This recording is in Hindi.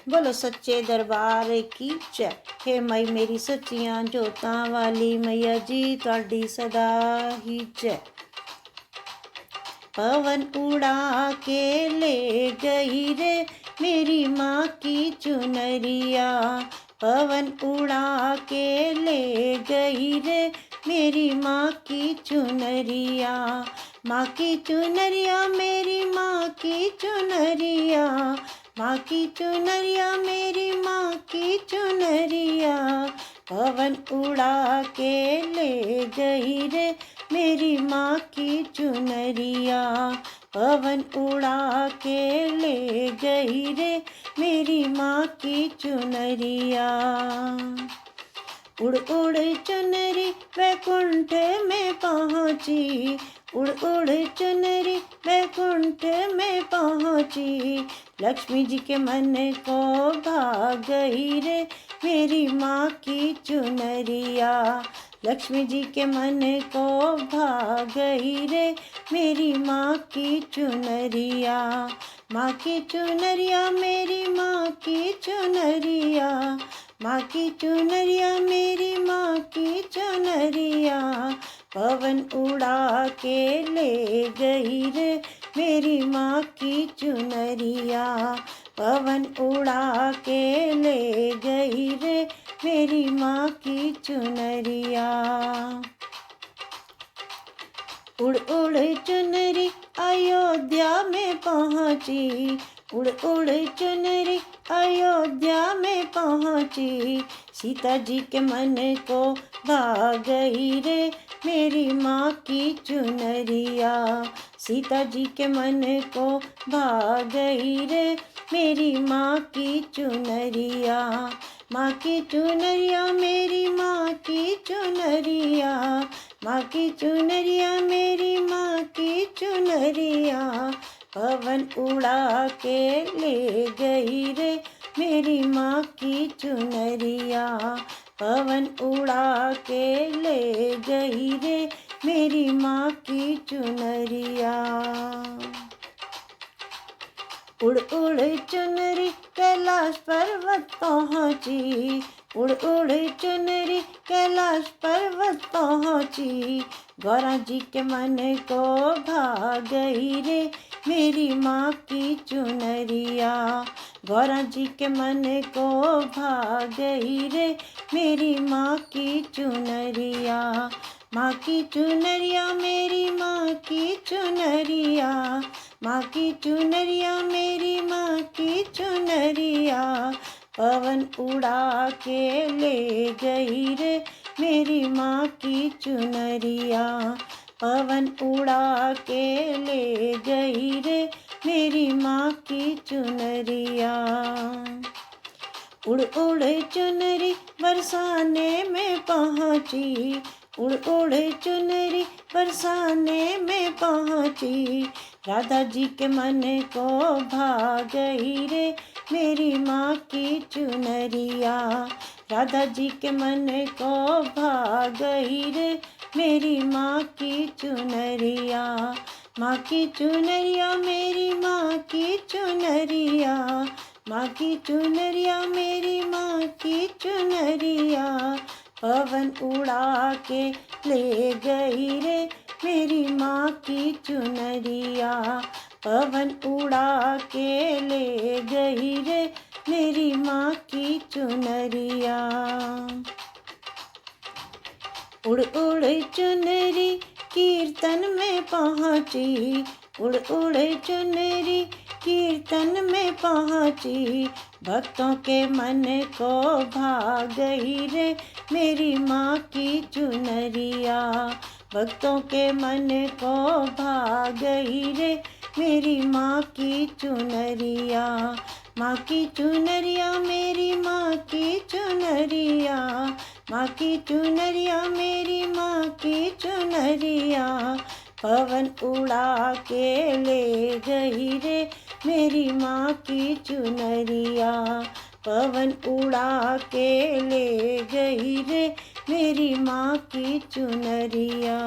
बोलो सच्चे दरबार की जय। हे मई मेरी सच्चियां जोतां वाली मैया जी तुहाडी सदा ही जय। पवन उड़ा के ले गई रे मेरी माँ की चुनरिया, पवन उड़ा के ले गई रे मेरी माँ की चुनरिया। माँ की चुनरिया मेरी माँ की चुनरिया, माँ की चुनरिया मेरी माँ की चुनरिया। पवन उड़ा के ले गई रे मेरी माँ की चुनरिया, पवन उड़ा के ले गई रे मेरी माँ की चुनरिया। उड़ उड़ चुनरी वैकुंठ में पहुँची, उड़ उड़ चुनरी वैकुंठ में पहुँची। लक्ष्मी जी के मन को भा गई रे मेरी माँ की चुनरिया, लक्ष्मी जी के मन को भा गई रे मेरी माँ की चुनरिया। माँ की चुनरिया मेरी माँ की चुनरिया, माँ की चुनरिया मेरी माँ की चुनरिया। पवन उड़ा के ले गई रे मेरी माँ की चुनरिया, पवन उड़ा के ले गई रे मेरी माँ की चुनरिया। उड़ उड़ चुनरी अयोध्या में पहुँची, उड़ उड़ चुनरी अयोध्या में पहुँची। सीता जी के मन को भा गई रे मेरी माँ की चुनरिया, सीता जी के मन को भा गई रे मेरी माँ की चुनरिया। माँ की चुनरिया मेरी माँ की चुनरिया, माँ की चुनरिया मेरी माँ की चुनरिया। पवन उड़ा के ले गई रे मेरी माँ की चुनरिया, पवन उड़ा के ले गई रे मेरी माँ की चुनरिया। उड़ उड़ चुनरी कैलाश पर्वत पहुँची, उड़ उड़ चुनरी कैलाश पर्वत पहुँची। गौरा जी के मन को भा गई रे मेरी माँ की चुनरिया, गौरा जी के मन को भा गई रे मेरी माँ की चुनरिया। माँ की चुनरिया मेरी माँ की चुनरिया, माँ की चुनरिया मेरी माँ की चुनरिया। पवन उड़ा के ले गई रे मेरी माँ की चुनरिया, पवन उड़ा के ले गई रे मेरी माँ की चुनरिया। उड़ उड़ चुनरी बरसाने में पहुँची, उड़ उड़ चुनरी बरसाने में पहुँची। राधा जी के मन को भा गई रे मेरी माँ की चुनरिया, राधा जी के मन को भा गई रे मेरी माँ की चुनरिया। माँ की चुनरिया मेरी माँ की चुनरिया, माँ की चुनरिया मेरी माँ की चुनरिया। पवन उड़ा के ले गई रे मेरी माँ की चुनरिया, पवन उड़ा के ले गई रे मेरी माँ की चुनरिया। उड़ उड़ चुनरी कीर्तन में पहुँची, उड़ उड़ चुनरी कीर्तन में पहुँची। भक्तों के मन को भा गई रे मेरी माँ की चुनरिया, भक्तों के मन को भा गई रे मेरी माँ की चुनरिया। माँ की चुनरिया मेरी माँ की चुनरिया, माँ की चुनरिया मेरी माँ की चुनरिया। पवन उड़ा के ले गई रे मेरी माँ की चुनरिया, पवन उड़ा के ले गई रे मेरी माँ की चुनरिया।